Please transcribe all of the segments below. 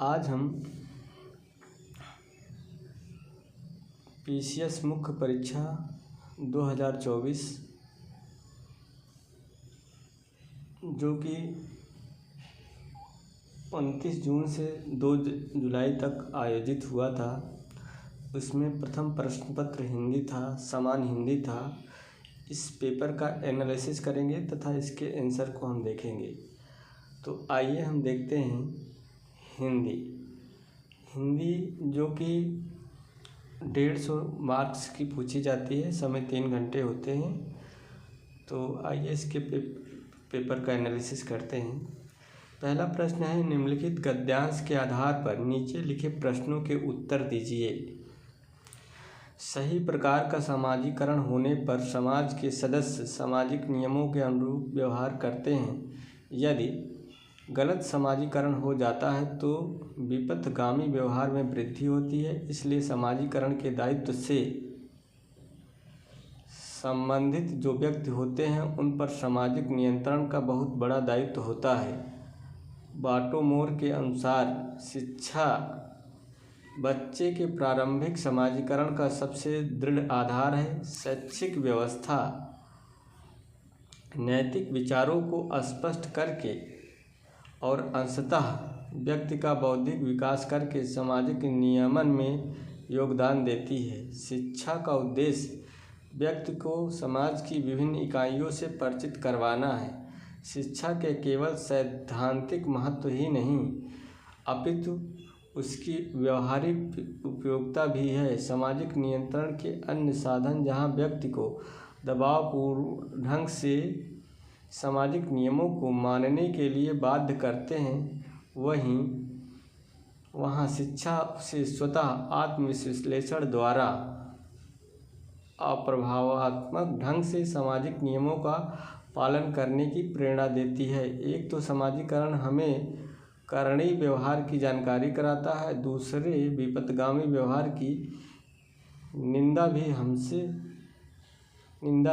आज हम PCS मुख्य परीक्षा 2024 जो कि 29 जून से 2 जुलाई तक आयोजित हुआ था, उसमें प्रथम प्रश्न पत्र हिंदी था, समान हिंदी था। इस पेपर का एनालिसिस करेंगे तथा इसके आंसर को हम देखेंगे। तो आइए हम देखते हैं हिंदी जो कि 150 मार्क्स की पूछी जाती है। समय 3 घंटे होते हैं। तो आइए इसके पेपर का एनालिसिस करते हैं। पहला प्रश्न है, निम्नलिखित गद्यांश के आधार पर नीचे लिखे प्रश्नों के उत्तर दीजिए। सही प्रकार का समाजीकरण होने पर समाज के सदस्य सामाजिक नियमों के अनुरूप व्यवहार करते हैं। यदि गलत समाजीकरण हो जाता है तो विपथगामी व्यवहार में वृद्धि होती है। इसलिए समाजीकरण के दायित्व से संबंधित जो व्यक्ति होते हैं उन पर सामाजिक नियंत्रण का बहुत बड़ा दायित्व होता है। बाटोमोर के अनुसार शिक्षा बच्चे के प्रारंभिक समाजीकरण का सबसे दृढ़ आधार है। शैक्षिक व्यवस्था नैतिक विचारों को स्पष्ट करके और अंशतः व्यक्ति का बौद्धिक विकास करके सामाजिक नियमन में योगदान देती है। शिक्षा का उद्देश्य व्यक्ति को समाज की विभिन्न इकाइयों से परिचित करवाना है। शिक्षा के केवल सैद्धांतिक महत्व ही नहीं अपितु उसकी व्यवहारिक उपयोगिता भी है। सामाजिक नियंत्रण के अन्य साधन जहाँ व्यक्ति को दबावपूर्ण ढंग से सामाजिक नियमों को मानने के लिए बाध्य करते हैं, वहाँ शिक्षा से स्वतः आत्मविश्लेषण द्वारा अप्रभावात्मक ढंग से सामाजिक नियमों का पालन करने की प्रेरणा देती है। एक तो समाजीकरण हमें करणीय व्यवहार की जानकारी कराता है, दूसरे विपथगामी व्यवहार की निंदा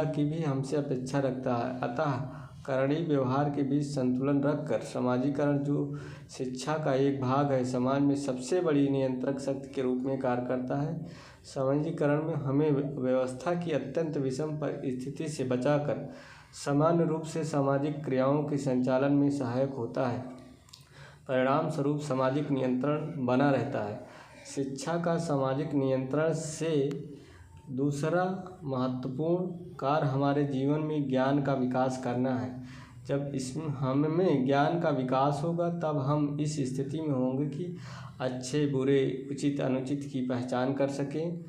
की भी हमसे अपेक्षा रखता है। अतः करणीय व्यवहार के बीच संतुलन रखकर समाजीकरण जो शिक्षा का एक भाग है, समाज में सबसे बड़ी नियंत्रक शक्ति के रूप में कार्य करता है। समाजीकरण में हमें व्यवस्था की अत्यंत विषम परिस्थिति से बचाकर सामान्य रूप से सामाजिक क्रियाओं के संचालन में सहायक होता है। परिणाम स्वरूप सामाजिक नियंत्रण बना रहता है। शिक्षा का सामाजिक नियंत्रण से दूसरा महत्वपूर्ण कार्य हमारे जीवन में ज्ञान का विकास करना है। जब इसमें हमें ज्ञान का विकास होगा तब हम इस स्थिति में होंगे कि अच्छे बुरे उचित अनुचित की पहचान कर सकें।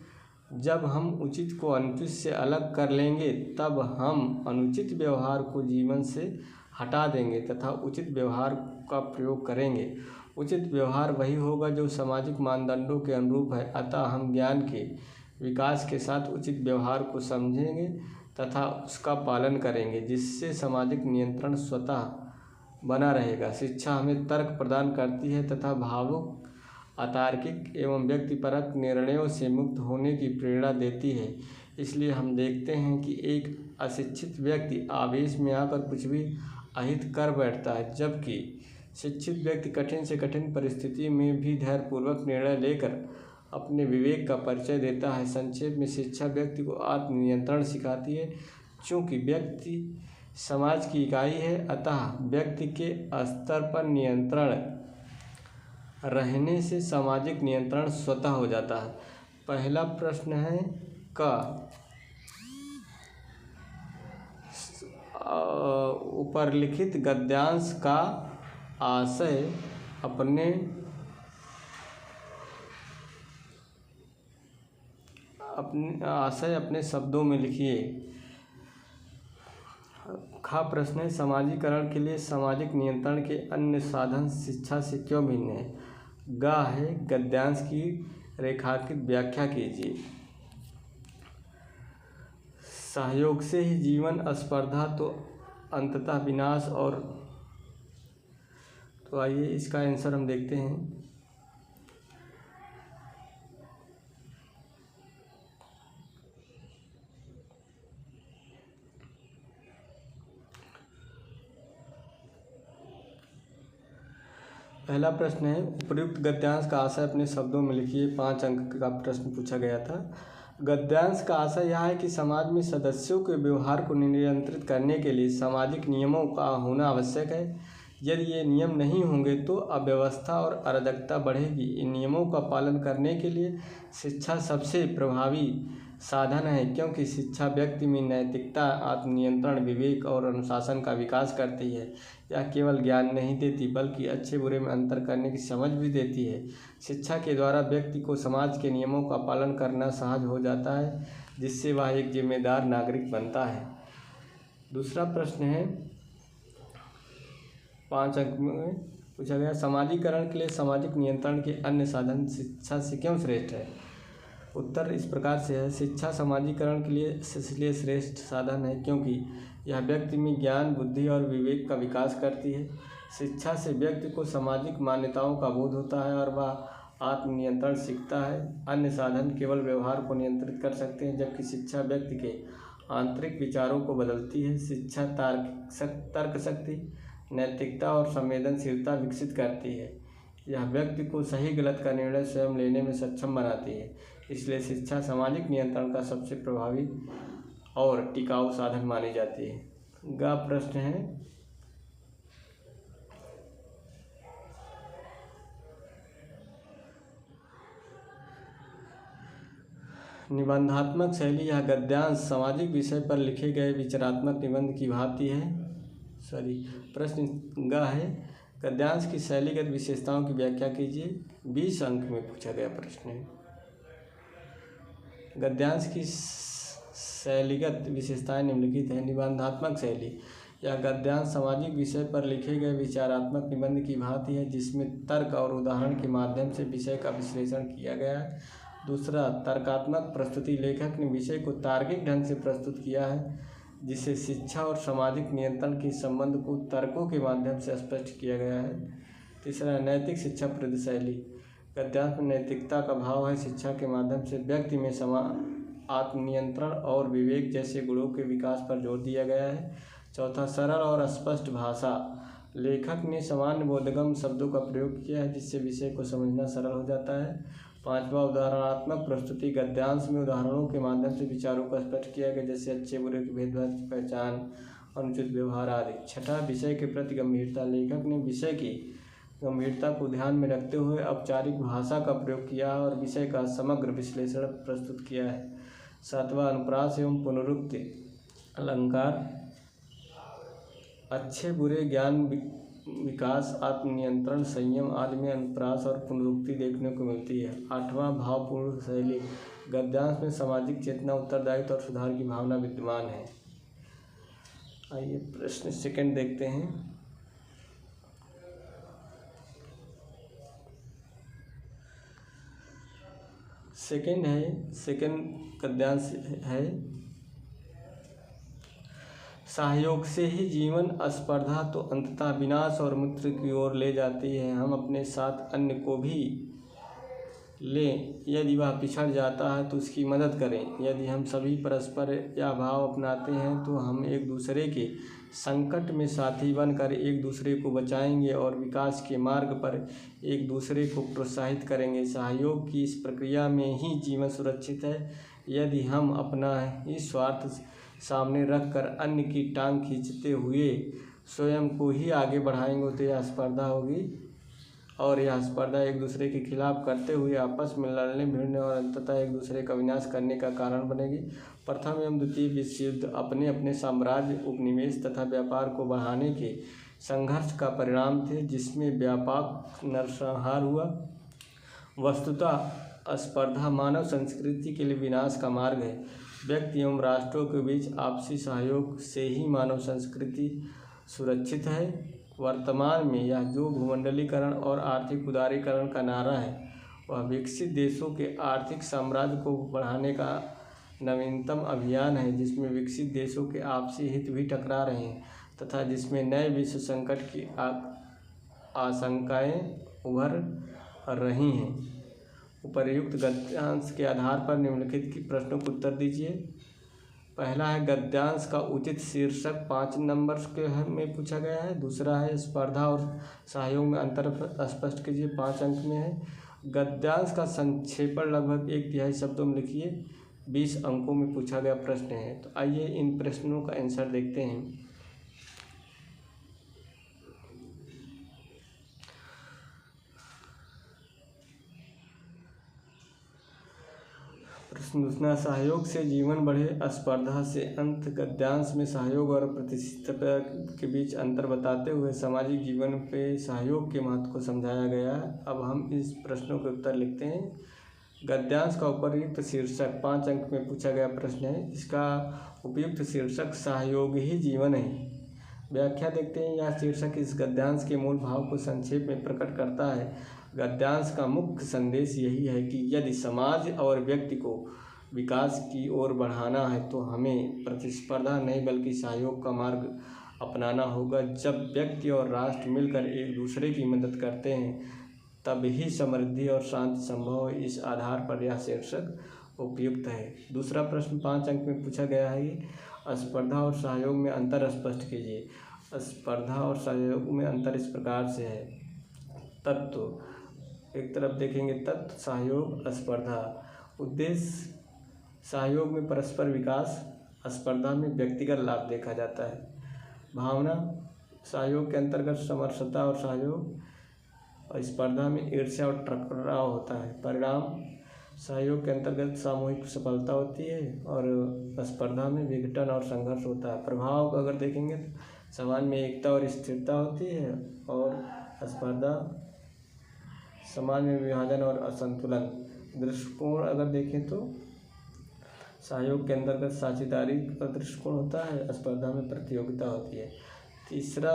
जब हम उचित को अनुचित से अलग कर लेंगे तब हम अनुचित व्यवहार को जीवन से हटा देंगे तथा उचित व्यवहार का प्रयोग करेंगे। उचित व्यवहार वही होगा जो सामाजिक मानदंडों के अनुरूप है। अतः हम ज्ञान के विकास के साथ उचित व्यवहार को समझेंगे तथा उसका पालन करेंगे, जिससे सामाजिक नियंत्रण स्वतः बना रहेगा। शिक्षा हमें तर्क प्रदान करती है तथा भावुक अतार्किक एवं व्यक्तिपरक निर्णयों से मुक्त होने की प्रेरणा देती है। इसलिए हम देखते हैं कि एक अशिक्षित व्यक्ति आवेश में आकर कुछ भी अहित कर बैठता है, जबकि शिक्षित व्यक्ति कठिन से कठिन परिस्थिति में भी धैर्यपूर्वक निर्णय लेकर अपने विवेक का परिचय देता है। संक्षेप में शिक्षा व्यक्ति को आत्मनियंत्रण सिखाती है। चूँकि व्यक्ति समाज की इकाई है, अतः व्यक्ति के स्तर पर नियंत्रण रहने से सामाजिक नियंत्रण स्वतः हो जाता है। पहला प्रश्न है उपरलिखित गद्यांश का आशय अपने शब्दों में लिखिए। प्रश्न है, समाजीकरण के लिए सामाजिक नियंत्रण के अन्य साधन शिक्षा से क्यों भिन्न है। है, गद्यांश की रेखांकित व्याख्या कीजिए। सहयोग से ही जीवन, स्पर्धा तो अंततः विनाश। और तो आइए इसका आंसर हम देखते हैं। पहला प्रश्न है, उपर्युक्त गद्यांश का आशय अपने शब्दों में लिखिए। 5 अंक का प्रश्न पूछा गया था। गद्यांश का आशय यह है कि समाज में सदस्यों के व्यवहार को नियंत्रित करने के लिए सामाजिक नियमों का होना आवश्यक है। यदि ये नियम नहीं होंगे तो अव्यवस्था और अराजकता बढ़ेगी। इन नियमों का पालन करने के लिए शिक्षा सबसे प्रभावी साधन है, क्योंकि शिक्षा व्यक्ति में नैतिकता, आत्मनियंत्रण, विवेक और अनुशासन का विकास करती है। यह केवल ज्ञान नहीं देती बल्कि अच्छे बुरे में अंतर करने की समझ भी देती है। शिक्षा के द्वारा व्यक्ति को समाज के नियमों का पालन करना सहज हो जाता है, जिससे वह एक जिम्मेदार नागरिक बनता है। दूसरा प्रश्न है, 5 अंक में पूछा गया, समाजीकरण के लिए सामाजिक नियंत्रण के अन्य साधन शिक्षा से क्यों श्रेष्ठ है? उत्तर इस प्रकार से है, शिक्षा समाजीकरण के लिए इसलिए श्रेष्ठ साधन है क्योंकि यह व्यक्ति में ज्ञान, बुद्धि और विवेक का विकास करती है। शिक्षा से व्यक्ति को सामाजिक मान्यताओं का बोध होता है और वह आत्मनियंत्रण सीखता है। अन्य साधन केवल व्यवहार को नियंत्रित कर सकते हैं, जबकि शिक्षा व्यक्ति के आंतरिक विचारों को बदलती है। शिक्षा तर्क शक्ति, नैतिकता और संवेदनशीलता विकसित करती है। यह व्यक्ति को सही गलत का निर्णय स्वयं लेने में सक्षम बनाती है। इसलिए शिक्षा सामाजिक नियंत्रण का सबसे प्रभावी और टिकाऊ साधन मानी जाती है। ग प्रश्न है, निबंधात्मक शैली या गद्यांश सामाजिक विषय पर लिखे गए विचारात्मक निबंध की भांति है। प्रश्न ग है, गद्यांश की शैलीगत विशेषताओं की व्याख्या कीजिए। 20 अंक में पूछा गया प्रश्न है। गद्यांश की शैलीगत विशेषताएं निम्नलिखित हैं। निबंधात्मक शैली, यह गद्यांश सामाजिक विषय पर लिखे गए विचारात्मक निबंध की भांति है, जिसमें तर्क और उदाहरण के माध्यम से विषय का विश्लेषण किया गया है। दूसरा, तर्कात्मक प्रस्तुति, लेखक ने विषय को तार्किक ढंग से प्रस्तुत किया है, जिससे शिक्षा और सामाजिक नियंत्रण के संबंध को तर्कों के माध्यम से स्पष्ट किया गया है। तीसरा, नैतिक शिक्षाप्रद शैली, गद्यांश में नैतिकता का भाव है। शिक्षा के माध्यम से व्यक्ति में आत्मनियंत्रण और विवेक जैसे गुणों के विकास पर जोर दिया गया है। चौथा, सरल और स्पष्ट भाषा, लेखक ने सामान्य बोधगम्य शब्दों का प्रयोग किया है, जिससे विषय को समझना सरल हो जाता है। पांचवा, उदाहरणात्मक प्रस्तुति, गद्यांश में उदाहरणों के माध्यम से विचारों को स्पष्ट किया गया, जैसे अच्छे बुरे के भेदभाव की पहचान, अनुचित व्यवहार आदि। छठा, विषय के प्रति गंभीरता, लेखक ने विषय की गंभीरता को ध्यान में रखते हुए औपचारिक भाषा का प्रयोग किया और विषय का समग्र विश्लेषण प्रस्तुत किया है। सातवां, अनुप्रास एवं पुनरुक्ति अलंकार, अच्छे बुरे, ज्ञान विकास, आत्मनियंत्रण, संयम आदि में अनुप्रास और पुनरुक्ति देखने को मिलती है। आठवां, भावपूर्ण शैली, गद्यांश में सामाजिक चेतना, उत्तरदायित्व और सुधार की भावना विद्यमान है। आइए प्रश्न सेकंड देखते हैं। सेकंड गद्यांश है, सहयोग से ही जीवन, स्पर्धा तो अंततः विनाश और मृत्यु की ओर ले जाती है। हम अपने साथ अन्य को भी लें, यदि वह पिछड़ जाता है तो उसकी मदद करें। यदि हम सभी परस्पर यह भाव अपनाते हैं तो हम एक दूसरे के संकट में साथी बनकर एक दूसरे को बचाएंगे और विकास के मार्ग पर एक दूसरे को प्रोत्साहित करेंगे। सहयोग की इस प्रक्रिया में ही जीवन सुरक्षित है। यदि हम अपना ही स्वार्थ सामने रखकर अन्य की टांग खींचते हुए स्वयं को ही आगे बढ़ाएंगे तो यह स्पर्धा होगी और यह स्पर्धा एक दूसरे के खिलाफ करते हुए आपस में लड़ने भिड़ने और अंततः एक दूसरे का विनाश करने का कारण बनेगी। प्रथम एवं द्वितीय विश्व युद्ध अपने अपने साम्राज्य, उपनिवेश तथा व्यापार को बढ़ाने के संघर्ष का परिणाम थे, जिसमें व्यापक नरसंहार हुआ। वस्तुतः स्पर्धा मानव संस्कृति के लिए विनाश का मार्ग है। व्यक्ति एवं राष्ट्रों के बीच आपसी सहयोग से ही मानव संस्कृति सुरक्षित है। वर्तमान में यह जो भूमंडलीकरण और आर्थिक उदारीकरण का नारा है, वह विकसित देशों के आर्थिक साम्राज्य को बढ़ाने का नवीनतम अभियान है, जिसमें विकसित देशों के आपसी हित भी टकरा रहे हैं तथा जिसमें नए विश्व संकट की आशंकाएं उभर रही हैं। उपर्युक्त गद्यांश के आधार पर निम्नलिखित के प्रश्नों को उत्तर दीजिए। पहला है गद्यांश का उचित शीर्षक 5 नंबर के में पूछा गया है। दूसरा है स्पर्धा और सहयोग में अंतर स्पष्ट कीजिए, 5 अंक में है। गद्यांश का संक्षेपण लगभग 1/3 शब्दों में लिखिए, 20 अंकों में पूछा गया प्रश्न है। तो आइए इन प्रश्नों का आंसर देखते हैं। प्रश्न दूसरा, सहयोग से जीवन बढ़े, स्पर्धा से अंत। गद्यांश में सहयोग और प्रतिस्पर्धा के बीच अंतर बताते हुए सामाजिक जीवन पे सहयोग के महत्व को समझाया गया है। अब हम इस प्रश्नों के उत्तर लिखते हैं। गद्यांश का उपयुक्त शीर्षक 5 अंक में पूछा गया प्रश्न है। इसका उपयुक्त शीर्षक सहयोग ही जीवन है। व्याख्या देखते हैं। यह शीर्षक इस गद्यांश के मूल भाव को संक्षेप में प्रकट करता है। गद्यांश का मुख्य संदेश यही है कि यदि समाज और व्यक्ति को विकास की ओर बढ़ाना है तो हमें प्रतिस्पर्धा नहीं बल्कि सहयोग का मार्ग अपनाना होगा। जब व्यक्ति और राष्ट्र मिलकर एक दूसरे की मदद करते हैं तब ही समृद्धि और शांति संभव है। इस आधार पर यह शीर्षक उपयुक्त है। दूसरा प्रश्न 5 अंक में पूछा गया है कि स्पर्धा और सहयोग में अंतर स्पष्ट कीजिए। स्पर्धा और सहयोग में अंतर इस प्रकार से है। तत्व एक तरफ देखेंगे, तत्व सहयोग स्पर्धा। उद्देश्य सहयोग में परस्पर विकास, स्पर्धा में व्यक्तिगत लाभ देखा जाता है। भावना सहयोग के अंतर्गत समरसता और सहयोग, और स्पर्धा में ईर्ष्या और टकराव होता है। परिणाम सहयोग के अंतर्गत सामूहिक सफलता होती है और स्पर्धा में विघटन और संघर्ष होता है। प्रभाव अगर देखेंगे तो समाज में एकता और स्थिरता होती है और स्पर्धा समाज में विभाजन और असंतुलन। दृष्टिकोण अगर देखें तो सहयोग के अंतर्गत साझेदारी का दृष्टिकोण होता है, स्पर्धा में प्रतियोगिता होती है। तीसरा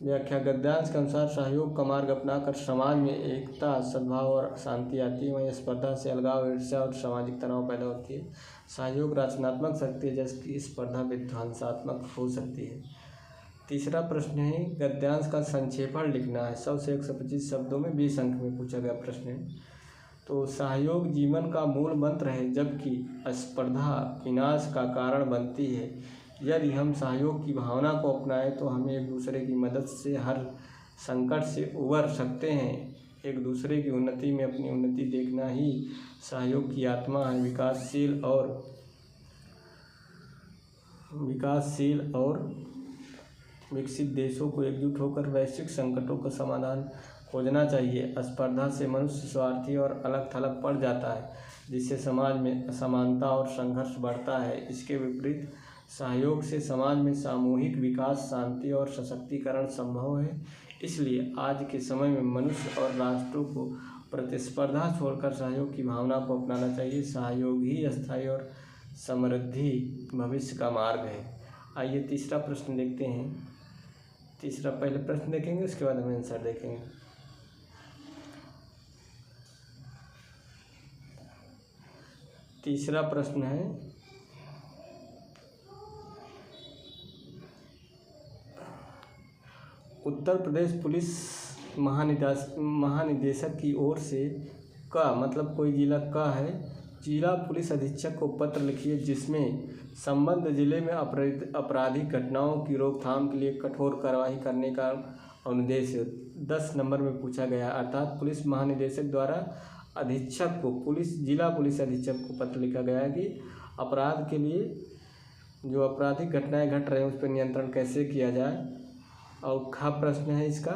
व्याख्या, गद्यांश के अनुसार सहयोग का मार्ग अपनाकर समाज में एकता, सद्भाव और शांति आती है, वहीं स्पर्धा से अलगाव, ईर्ष्या और सामाजिक तनाव पैदा होती है। सहयोग रचनात्मक शक्ति है जबकि स्पर्धा विध्वंसात्मक हो सकती है। तीसरा प्रश्न है गद्यांश का संक्षेपण लिखना है। 100 से 125 शब्दों में 20 अंक में पूछा गया प्रश्न है। तो सहयोग जीवन का मूल मंत्र है जबकि स्पर्धा विनाश का कारण बनती है। यदि हम सहयोग की भावना को अपनाएं तो हम एक दूसरे की मदद से हर संकट से उबर सकते हैं। एक दूसरे की उन्नति में अपनी उन्नति देखना ही सहयोग की आत्मा है। विकासशील और विकसित देशों को एकजुट होकर वैश्विक संकटों का समाधान खोजना चाहिए। स्पर्धा से मनुष्य स्वार्थी और अलग थलग पड़ जाता है जिससे समाज में असमानता और संघर्ष बढ़ता है। इसके विपरीत सहयोग से समाज में सामूहिक विकास, शांति और सशक्तिकरण संभव है। इसलिए आज के समय में मनुष्य और राष्ट्रों को प्रतिस्पर्धा छोड़कर सहयोग की भावना को अपनाना चाहिए। सहयोग ही स्थायी और समृद्धि भविष्य का मार्ग है। आइए तीसरा प्रश्न देखते हैं। तीसरा पहले प्रश्न देखेंगे उसके बाद हम आंसर देखेंगे। तीसरा प्रश्न है उत्तर प्रदेश पुलिस महानिदेशक की ओर से का मतलब कोई जिला का है। जिला पुलिस अधीक्षक को पत्र लिखिए जिसमें संबद्ध जिले में आपराधिक घटनाओं की रोकथाम के लिए कठोर कार्रवाई करने का अनुदेश 10 नंबर में पूछा गया। अर्थात पुलिस महानिदेशक द्वारा अधीक्षक को जिला पुलिस अधीक्षक को पत्र लिखा गया है कि अपराध के लिए जो आपराधिक घटनाएं घट रहे हैं उस पर नियंत्रण कैसे किया जाए। और खा प्रश्न है इसका,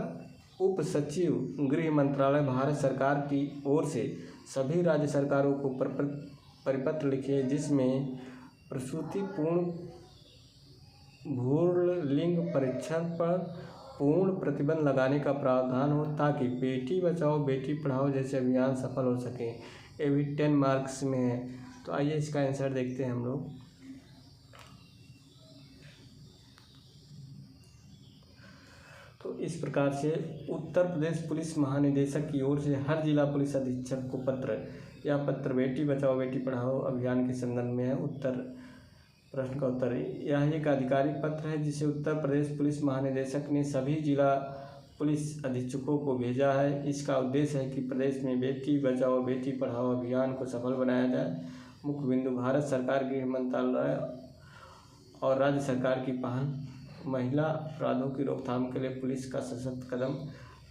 उप सचिव गृह मंत्रालय भारत सरकार की ओर से सभी राज्य सरकारों को परिपत्र लिखे जिसमें प्रसूतिपूर्ण भ्रूण लिंग परीक्षण पर पूर्ण प्रतिबंध लगाने का प्रावधान हो ताकि बेटी बचाओ बेटी पढ़ाओ जैसे अभियान सफल हो सके। ये भी 10 मार्क्स में है। तो आइए इसका आंसर देखते हैं हम लोग। तो इस प्रकार से उत्तर प्रदेश पुलिस महानिदेशक की ओर से हर जिला पुलिस अधीक्षक को यह पत्र बेटी बचाओ बेटी पढ़ाओ अभियान के संबंध में है। उत्तर प्रश्न का उत्तर यह एक आधिकारिक पत्र है जिसे उत्तर प्रदेश पुलिस महानिदेशक ने सभी जिला पुलिस अधीक्षकों को भेजा है। इसका उद्देश्य है कि प्रदेश में बेटी बचाओ बेटी पढ़ाओ अभियान को सफल बनाया जाए मुख्य बिंदु भारत सरकार गृह मंत्रालय और राज्य सरकार की पहल, महिला अपराधों की रोकथाम के लिए पुलिस का सशक्त कदम,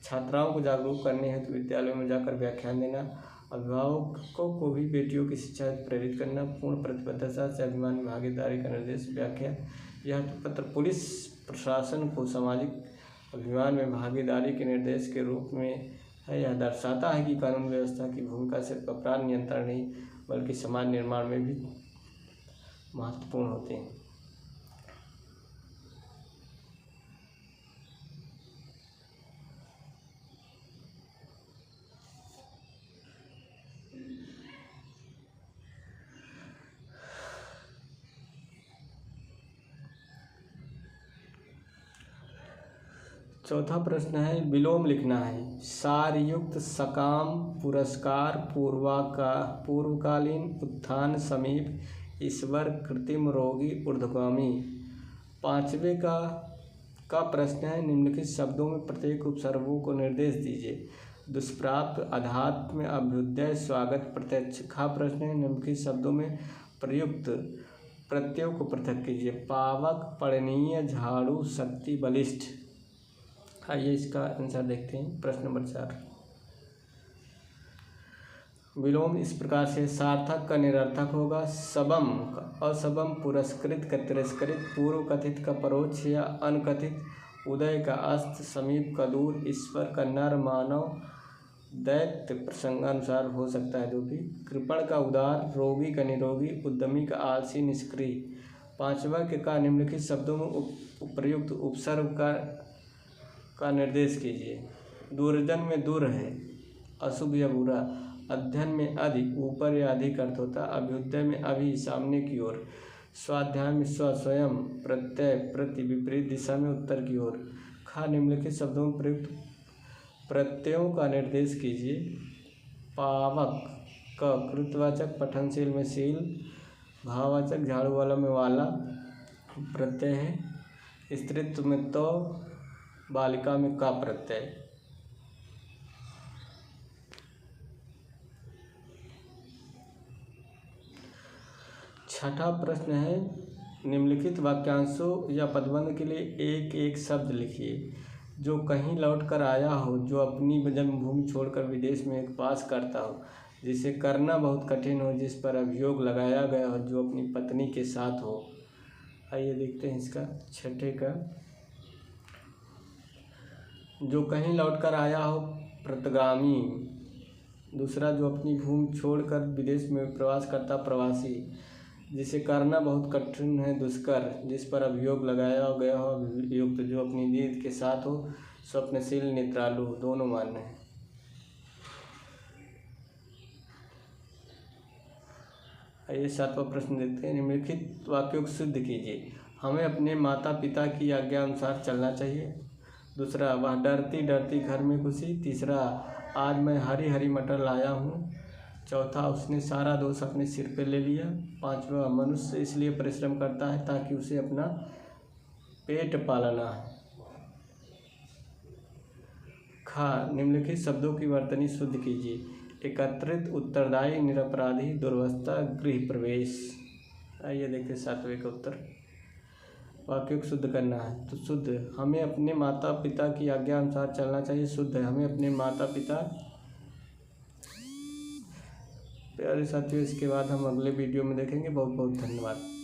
छात्राओं को जागरूक करने हेतु विद्यालयों में जाकर व्याख्यान देना, अभिभावकों को भी बेटियों की शिक्षा हेतु प्रेरित करना, पूर्ण प्रतिबद्धता से अभिमान में भागीदारी का निर्देश। व्याख्या, यह पत्र पुलिस प्रशासन को सामाजिक अभिमान में भागीदारी के निर्देश के रूप में है। यह दर्शाता है कि कानून व्यवस्था की भूमिका सिर्फ अपराध नियंत्रण नहीं बल्कि समाज निर्माण में भी महत्वपूर्ण होती है। चौथा प्रश्न है, विलोम लिखना है। सारयुक्त, सकाम, पुरस्कार, पूर्वकालीन, उत्थान, समीप, ईश्वर, कृत्रिम, रोगी, ऊर्ध्वगामी। पांचवे का प्रश्न है, निम्नलिखित शब्दों में प्रत्येक उपसर्गों को निर्देश दीजिए। दुष्प्राप्य, अध्यात्म, अभ्युदय, स्वागत, प्रत्यक्ष। खा प्रश्न है, निम्नलिखित शब्दों में प्रयुक्त प्रत्ययों को पृथक कीजिए। पावक, पठनीय, झाड़ू, शक्ति, बलिष्ठ। आइए इसका आंसर देखते हैं। प्रश्न नंबर 4, विलोम इस प्रकार से, सार्थक का निरर्थक होगा, सबम का असबम, पुरस्कृत का तिरस्कृत, पूर्व कथित का परोक्ष या अनकथित, उदय का अस्त, समीप का दूर, ईश्वर का नर, मानव, दैत्य प्रसंगानुसार हो सकता है जो भी, कृपण का उदार, रोगी का निरोगी, उद्यमी का आलसी, निष्क्रिय। पांचवा के का निम्नलिखित शब्दों में उपयुक्त उपसर्ग का निर्देश कीजिए। दूरजन में दूर है, अशुभ या बुरा। अध्ययन में अधिक, ऊपर या अधिक अर्थ होता। अभ्युदय में अभी, सामने की ओर। स्वाध्याय में स्व, स्वयं, प्रत्यय, प्रति, विपरीत दिशा में, उत्तर की ओर। खा निम्नलिखित शब्दों में प्रयुक्त प्रत्ययों का निर्देश कीजिए। पावक क कृतवाचक, पठनशील में शील, भाववाचक, झाड़ू वाला में वाला प्रत्यय है। स्त्रीत्व में तो, बालिका में का प्रत्यय। छठा प्रश्न है, निम्नलिखित वाक्यांशों या पदबंध के लिए एक एक शब्द लिखिए। जो कहीं लौट कर आया हो, जो अपनी जन्मभूमि छोड़कर विदेश में एक वास करता हो, जिसे करना बहुत कठिन हो, जिस पर अभियोग लगाया गया हो, जो अपनी पत्नी के साथ हो। आइए देखते हैं इसका छठे का। जो कहीं लौटकर आया हो, प्रतिगामी। दूसरा, जो अपनी भूमि छोड़कर विदेश में प्रवास करता, प्रवासी। जिसे करना बहुत कठिन है, दुष्कर। जिस पर अभियोग लगाया गया हो, अभियुक्त। जो अपनी नींद के साथ हो, स्वप्नशील, निद्रालु। दोनों मान्य है। आइए सातवां प्रश्न देखते हैं। निम्नलिखित वाक्यों को सिद्ध कीजिए। हमें अपने माता पिता की आज्ञा अनुसार चलना चाहिए। दूसरा, वह डरती डरती घर में घुसी। तीसरा, आज मैं हरी हरी मटर लाया हूँ। चौथा, उसने सारा दोष अपने सिर पे ले लिया। पांचवा, मनुष्य इसलिए परिश्रम करता है ताकि उसे अपना पेट पालना है। खा निम्नलिखित शब्दों की वर्तनी शुद्ध कीजिए। एकत्रित, उत्तरदायी, निरपराधी, दुर्वस्था, गृह प्रवेश। आइए देखिए सातवें का उत्तर। वाक्य को शुद्ध करना है तो शुद्ध, हमें अपने माता पिता की आज्ञा अनुसार चलना चाहिए। शुद्ध है, हमें अपने माता पिता। प्यारे साथियों, इसके बाद हम अगले वीडियो में देखेंगे। बहुत बहुत धन्यवाद।